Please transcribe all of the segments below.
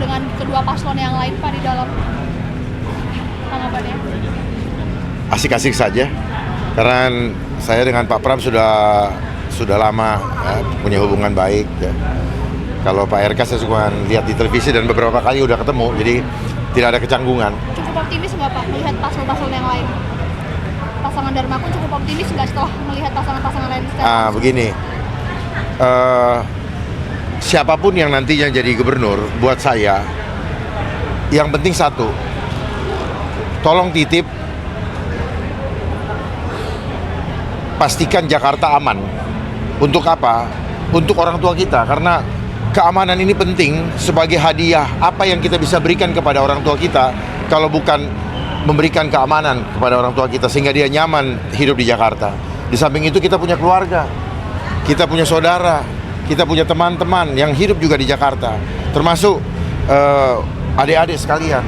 dengan kedua paslon yang lain Pak di dalam tanggapannya? Asik-asik saja, karena saya dengan Pak Pram sudah lama punya hubungan baik. Ya. Kalau Pak RK saya cuma lihat di televisi dan beberapa kali udah ketemu, jadi tidak ada kecanggungan. Cukup optimis nggak Pak melihat paslon-paslon yang lain? Pasangan Darmaku cukup optimis nggak setelah melihat pasangan-pasangan lain secara Begini, siapapun yang nantinya jadi gubernur, buat saya, yang penting satu, tolong titip, pastikan Jakarta aman. Untuk apa? Untuk orang tua kita, karena keamanan ini penting sebagai hadiah. Apa yang kita bisa berikan kepada orang tua kita kalau bukan memberikan keamanan kepada orang tua kita sehingga dia nyaman hidup di Jakarta. Di samping itu kita punya keluarga, kita punya saudara, kita punya teman-teman yang hidup juga di Jakarta, termasuk adik-adik sekalian.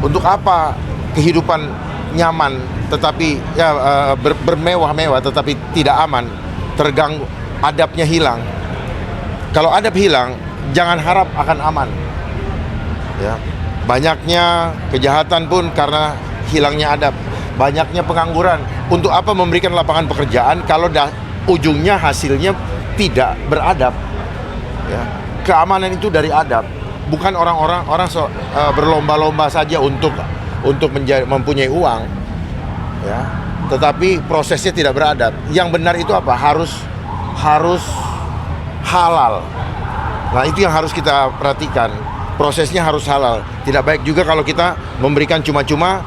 Untuk apa kehidupan nyaman tetapi bermewah-mewah tetapi tidak aman, terganggu, adabnya hilang. Kalau adab hilang, jangan harap akan aman. Ya. Banyaknya kejahatan pun karena hilangnya adab. Banyaknya pengangguran. Untuk apa memberikan lapangan pekerjaan kalau ujungnya hasilnya tidak beradab? Ya. Keamanan itu dari adab. Bukan orang berlomba-lomba saja untuk mempunyai uang. Ya. Tetapi prosesnya tidak beradab. Yang benar itu apa? Harus halal. Nah, itu yang harus kita perhatikan. Prosesnya harus halal. Tidak baik juga kalau kita memberikan cuma-cuma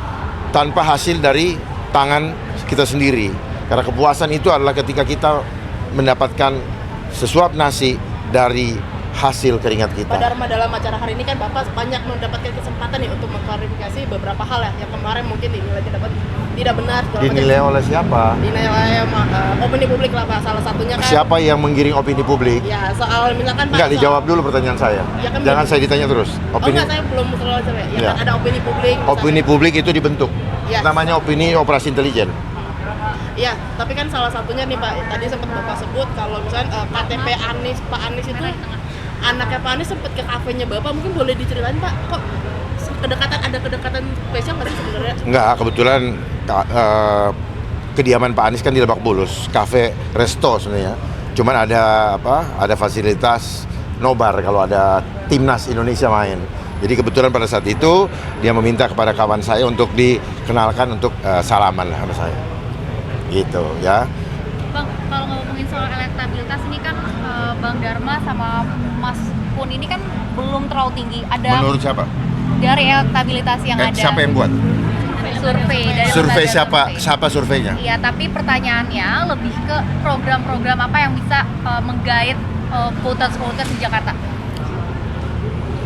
tanpa hasil dari tangan kita sendiri. Karena kepuasan itu adalah ketika kita mendapatkan sesuap nasi dari hasil keringat kita. Pak Dharma, dalam acara hari ini kan Bapak banyak mendapatkan kesempatan nih untuk mengklarifikasi beberapa hal ya yang kemarin mungkin dinilai tidak benar. Dinilai oleh siapa? Dinilai oleh opini publik lah Pak, salah satunya kan. Siapa yang menggiring opini publik? Ya soal misalkan Pak. Enggak, dijawab dulu pertanyaan saya. Ya, kan Jangan saya ditanya terus. Enggak, saya belum selesai. Ya, Ya. kan ada opini publik. Misalkan. Opini publik itu dibentuk. Ya. Namanya opini operasi intelijen. Ya, tapi kan salah satunya nih Pak, tadi sempat Bapak sebut kalau misalnya KTP Pak Anies itu anaknya Pak Anies sempat ke kafenya Bapak, mungkin boleh diceritain Pak, kok ada kedekatan spesial nggak sih sebenarnya? Enggak, kebetulan kediaman Pak Anies kan di Lebak Bulus, kafe resto sebenarnya. Cuman ada fasilitas nobar kalau ada timnas Indonesia main. Jadi kebetulan pada saat itu dia meminta kepada kawan saya untuk dikenalkan untuk salaman lah sama saya. Gitu ya. Bang, kalau ngomongin soal elektabilitas ini kan Bang Dharma sama Mas Pun ini kan belum terlalu tinggi. Ada Menurut siapa? dari elektabilitas yang ada. Siapa yang buat? Survei dari Survei lembaga siapa? survei. Siapa surveinya? Iya, tapi pertanyaannya lebih ke program-program apa yang bisa menggait voters di Jakarta.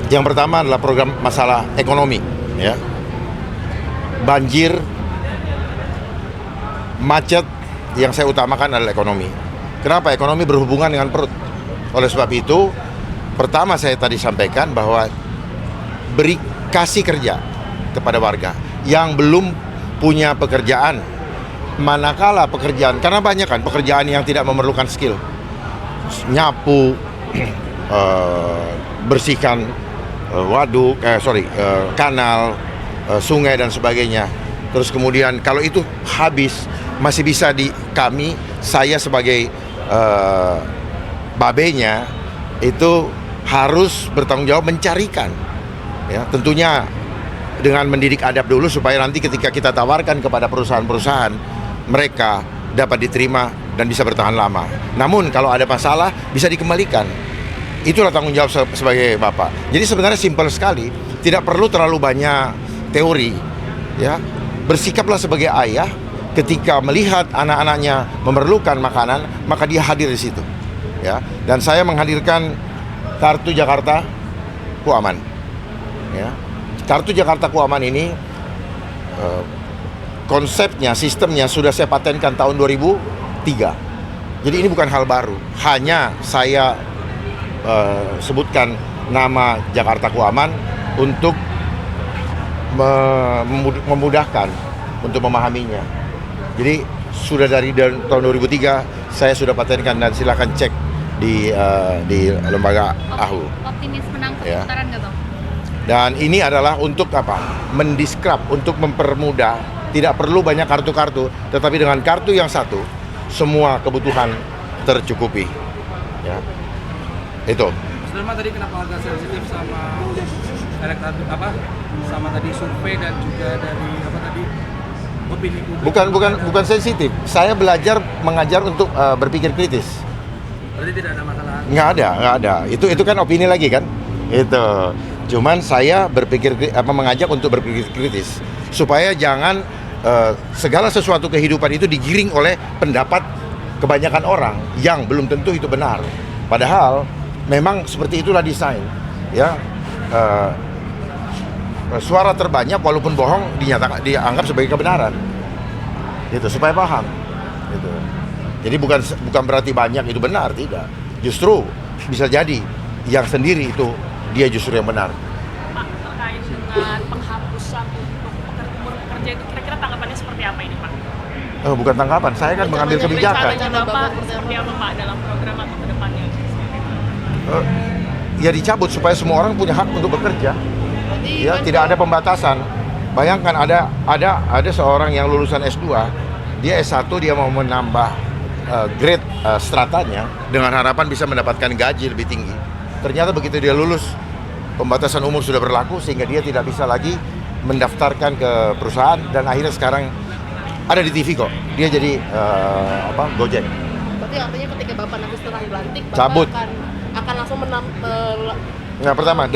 Yang pertama adalah program masalah ekonomi, ya. Banjir, macet, yang saya utamakan adalah ekonomi. Kenapa? Ekonomi berhubungan dengan perut. Oleh sebab itu, pertama saya tadi sampaikan bahwa kasih kerja kepada warga yang belum punya pekerjaan. Manakala pekerjaan, karena banyak kan pekerjaan yang tidak memerlukan skill. Nyapu, bersihkan kanal, sungai dan sebagainya. Terus kemudian kalau itu habis, masih bisa saya sebagai babenya itu harus bertanggung jawab mencarikan. Ya, tentunya dengan mendidik adab dulu supaya nanti ketika kita tawarkan kepada perusahaan-perusahaan, mereka dapat diterima dan bisa bertahan lama. Namun kalau ada masalah bisa dikembalikan. Itulah tanggung jawab sebagai bapak. Jadi sebenarnya simpel sekali, tidak perlu terlalu banyak teori. Ya, bersikaplah sebagai ayah. Ketika melihat anak-anaknya memerlukan makanan, maka dia hadir di situ. Ya, dan saya menghadirkan Kartu Jakarta Kuaman. Ya, Kartu Jakarta Kuaman ini konsepnya, sistemnya sudah saya patenkan tahun 2003. Jadi ini bukan hal baru. Hanya saya sebutkan nama Jakarta Kuaman untuk memudahkan untuk memahaminya. Jadi sudah dari tahun 2003 saya sudah patenkan dan silakan cek di lembaga AHU. Optimis menang Ya. putaran nggak Bang? Dan ini adalah untuk apa? Mendiskrap, untuk mempermudah. Tidak perlu banyak kartu-kartu, tetapi dengan kartu yang satu, semua kebutuhan tercukupi. Ya, itu. Mas tadi kenapa agak sensitif sama sama tadi survei dan juga dari opini publik? Bukan sensitif. Saya belajar mengajar untuk berpikir kritis. Berarti tidak ada masalah. Nggak ada. Itu kan opini lagi kan? Itu. Cuman saya mengajak untuk berpikir kritis supaya jangan segala sesuatu kehidupan itu digiring oleh pendapat kebanyakan orang yang belum tentu itu benar. Padahal memang seperti itulah desain, ya. Suara terbanyak walaupun bohong dianggap sebagai kebenaran, gitu, supaya paham, gitu. Jadi bukan berarti banyak itu benar, tidak. Justru bisa jadi yang sendiri itu dia justru yang benar. Pak, terkait dengan penghapusan untuk umur pekerja itu kira-kira tanggapannya seperti apa ini, Pak? Bukan tanggapan, saya kan mengambil kebijakan. Rencana Bapak seperti apa, Pak, dalam program atau ke depannya? Ya dicabut supaya semua orang punya hak untuk bekerja. Ya, tidak ada pembatasan. Bayangkan ada seorang yang lulusan S2, dia S1, dia mau menambah grade stratanya dengan harapan bisa mendapatkan gaji lebih tinggi. Ternyata begitu dia lulus, pembatasan umur sudah berlaku sehingga dia tidak bisa lagi mendaftarkan ke perusahaan dan akhirnya sekarang ada di TV kok. Dia jadi Gojek. Berarti artinya ketika Bapak nanti setelah dilantik, Bapak Cabut. akan langsung Nah, pertama,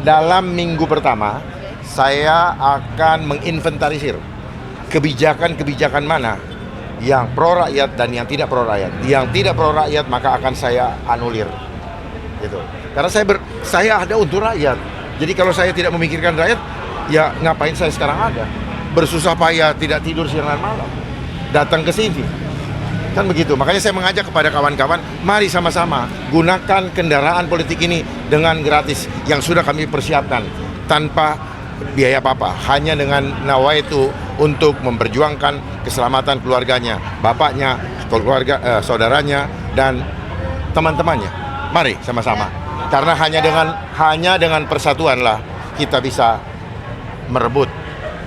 dalam minggu pertama, saya akan menginventarisir kebijakan-kebijakan mana yang pro rakyat dan yang tidak pro rakyat. Yang tidak pro rakyat maka akan saya anulir, gitu. Karena saya ada untuk rakyat. Jadi kalau saya tidak memikirkan rakyat, ya ngapain saya sekarang ada? Bersusah payah, tidak tidur siang dan malam, datang ke sini. Kan begitu, makanya saya mengajak kepada kawan-kawan, mari sama-sama gunakan kendaraan politik ini dengan gratis yang sudah kami persiapkan tanpa biaya apa-apa, hanya dengan nawaitu untuk memperjuangkan keselamatan keluarganya, bapaknya, keluarga, saudaranya, dan teman-temannya. Mari sama-sama, karena hanya dengan persatuanlah kita bisa merebut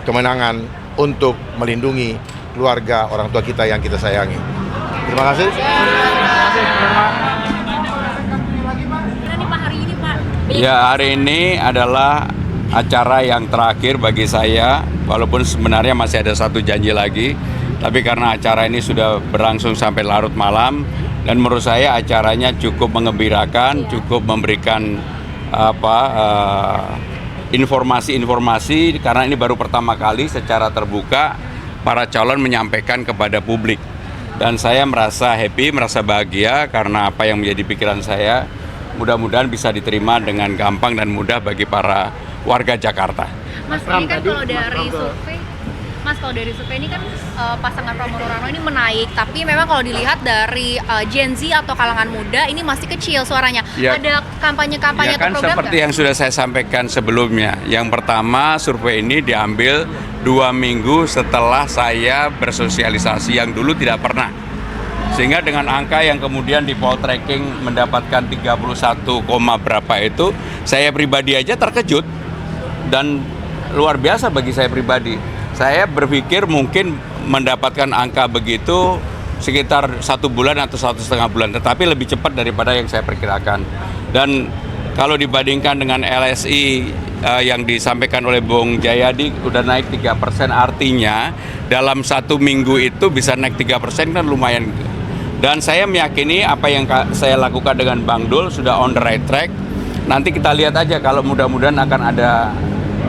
kemenangan untuk melindungi keluarga orang tua kita yang kita sayangi. Terima kasih. Ya, hari ini adalah acara yang terakhir bagi saya, walaupun sebenarnya masih ada satu janji lagi, tapi karena acara ini sudah berlangsung sampai larut malam, dan menurut saya acaranya cukup mengembirakan, cukup memberikan informasi-informasi, karena ini baru pertama kali secara terbuka para calon menyampaikan kepada publik. Dan saya merasa happy, merasa bahagia karena apa yang menjadi pikiran saya mudah-mudahan bisa diterima dengan gampang dan mudah bagi para warga Jakarta. Mas, ini kan kalau dari survei ini kan pasangan Pramono Rano ini menaik, tapi memang kalau dilihat dari Gen Z atau kalangan muda ini masih kecil suaranya. Ya, ada kampanye-kampanye ya, atau program seperti yang sudah saya sampaikan sebelumnya. Yang pertama, survei ini diambil 2 minggu setelah saya bersosialisasi yang dulu tidak pernah. Sehingga dengan angka yang kemudian di poll tracking mendapatkan 31, berapa itu, saya pribadi aja terkejut dan luar biasa bagi saya pribadi. Saya berpikir mungkin mendapatkan angka begitu sekitar 1 bulan atau 1,5 bulan, tetapi lebih cepat daripada yang saya perkirakan. Dan kalau dibandingkan dengan LSI yang disampaikan oleh Bung Jayadi udah naik 3%, artinya dalam 1 minggu itu bisa naik 3% kan lumayan. Dan saya meyakini apa yang saya lakukan dengan Bang Dul sudah on the right track. Nanti kita lihat aja kalau mudah-mudahan akan ada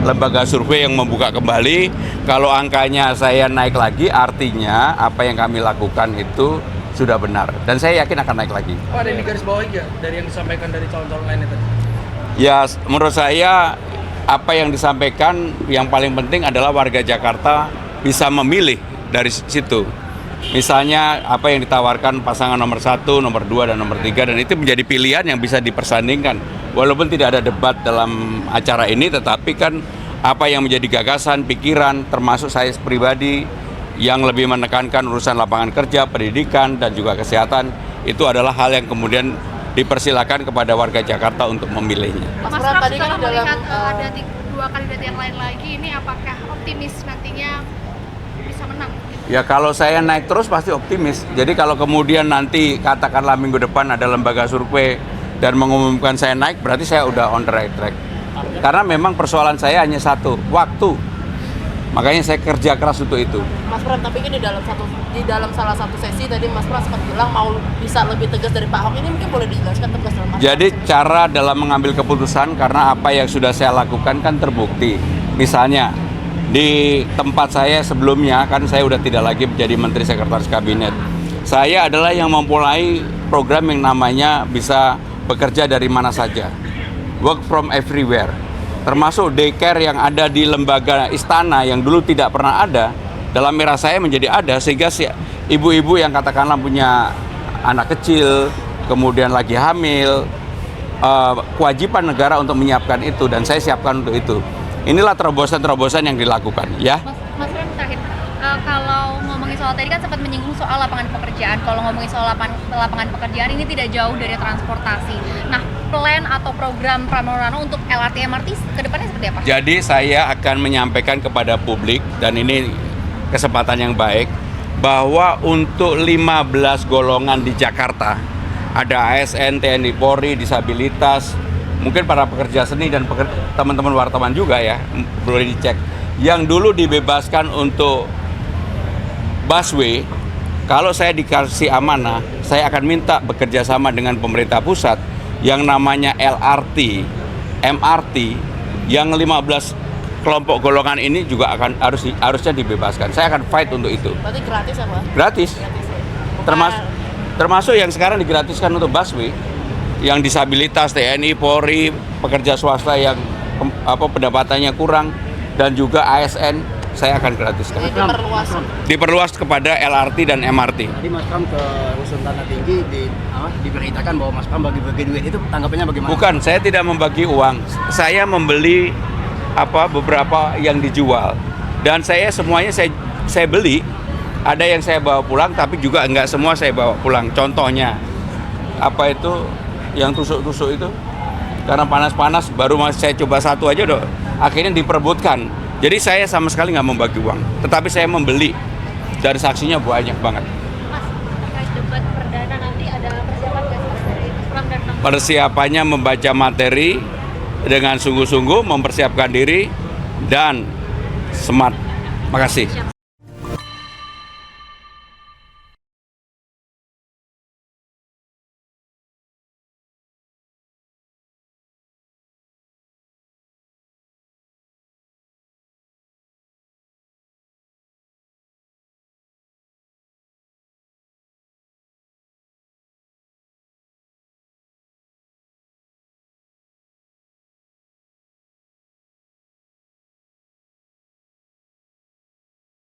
lembaga survei yang membuka kembali. Kalau angkanya saya naik lagi, artinya apa yang kami lakukan itu sudah benar. Dan saya yakin akan naik lagi. Oh, ada yang di garis bawah ya dari yang disampaikan dari calon-calon lainnya tadi? Ya, menurut saya apa yang disampaikan yang paling penting adalah warga Jakarta bisa memilih dari situ. Misalnya apa yang ditawarkan pasangan nomor 1, nomor 2, dan nomor 3, dan itu menjadi pilihan yang bisa dipersandingkan. Walaupun tidak ada debat dalam acara ini, tetapi kan apa yang menjadi gagasan, pikiran, termasuk saya pribadi yang lebih menekankan urusan lapangan kerja, pendidikan, dan juga kesehatan, itu adalah hal yang kemudian dipersilakan kepada warga Jakarta untuk memilihnya. Mas Mas Pram, Pram tadi setelah kan dalam melihat ada dua kandidat yang lain lagi, ini apakah optimis nantinya bisa menang? Ya kalau saya naik terus pasti optimis. Jadi kalau kemudian nanti katakanlah minggu depan ada lembaga survei dan mengumumkan saya naik, berarti saya udah on the right track. Karena memang persoalan saya hanya satu, waktu. Makanya saya kerja keras untuk itu. Mas Pram, tapi kan di dalam salah satu sesi tadi Mas Pram sempat bilang mau bisa lebih tegas dari Pak Ahok. Ini mungkin boleh dijelaskan tegas dalam Mas Jadi Pram? cara dalam mengambil keputusan karena apa yang sudah saya lakukan kan terbukti. Misalnya di tempat saya sebelumnya kan saya udah tidak lagi menjadi Menteri Sekretaris Kabinet. Saya adalah yang memulai program yang namanya bisa bekerja dari mana saja. Work from everywhere. Termasuk daycare yang ada di lembaga istana yang dulu tidak pernah ada, dalam era saya menjadi ada, sehingga ibu-ibu yang katakanlah punya anak kecil, kemudian lagi hamil, kewajiban negara untuk menyiapkan itu, dan saya siapkan untuk itu. Inilah terobosan-terobosan yang dilakukan, ya. Mas Pram terakhir, kalau ngomongin soal tadi kan sempat menyinggung soal lapangan pekerjaan. Kalau ngomongin soal lapangan pekerjaan ini tidak jauh dari transportasi. Nah, plan atau program Pramono untuk LRT MRT ke depannya seperti apa? Jadi saya akan menyampaikan kepada publik, dan ini kesempatan yang baik, bahwa untuk 15 golongan di Jakarta, ada ASN, TNI, Polri, disabilitas, mungkin para pekerja seni dan teman-teman wartawan juga ya, boleh dicek. Yang dulu dibebaskan untuk busway, kalau saya dikasih amanah, saya akan minta bekerja sama dengan pemerintah pusat yang namanya LRT, MRT, yang 15 kelompok golongan ini juga harusnya dibebaskan. Saya akan fight untuk itu. Berarti gratis ya Pak? Gratis. Bukan- Termasuk yang sekarang digratiskan untuk busway, yang disabilitas, TNI, Polri, pekerja swasta yang pendapatannya kurang, dan juga ASN, saya akan gratiskan. Jadi diperluas. Diperluas kepada LRT dan MRT. Tadi Mas Pram ke Rusun Tanah Tinggi diberitakan bahwa Mas Pram bagi-bagi duit, itu tanggapannya bagaimana? Bukan, saya tidak membagi uang. Saya membeli beberapa yang dijual, dan semuanya saya beli. Ada yang saya bawa pulang, tapi juga enggak semua saya bawa pulang. Contohnya yang tusuk-tusuk itu, karena panas-panas baru saya coba satu aja doh, akhirnya diperebutkan. Jadi saya sama sekali nggak membagi uang, tetapi saya membeli, dan saksinya banyak banget. Mas, terkait debat perdana nanti ada persiapan nggak sih Mas dari Mas Pram dan Bang? Persiapannya membaca materi dengan sungguh-sungguh, mempersiapkan diri, dan smart. Makasih.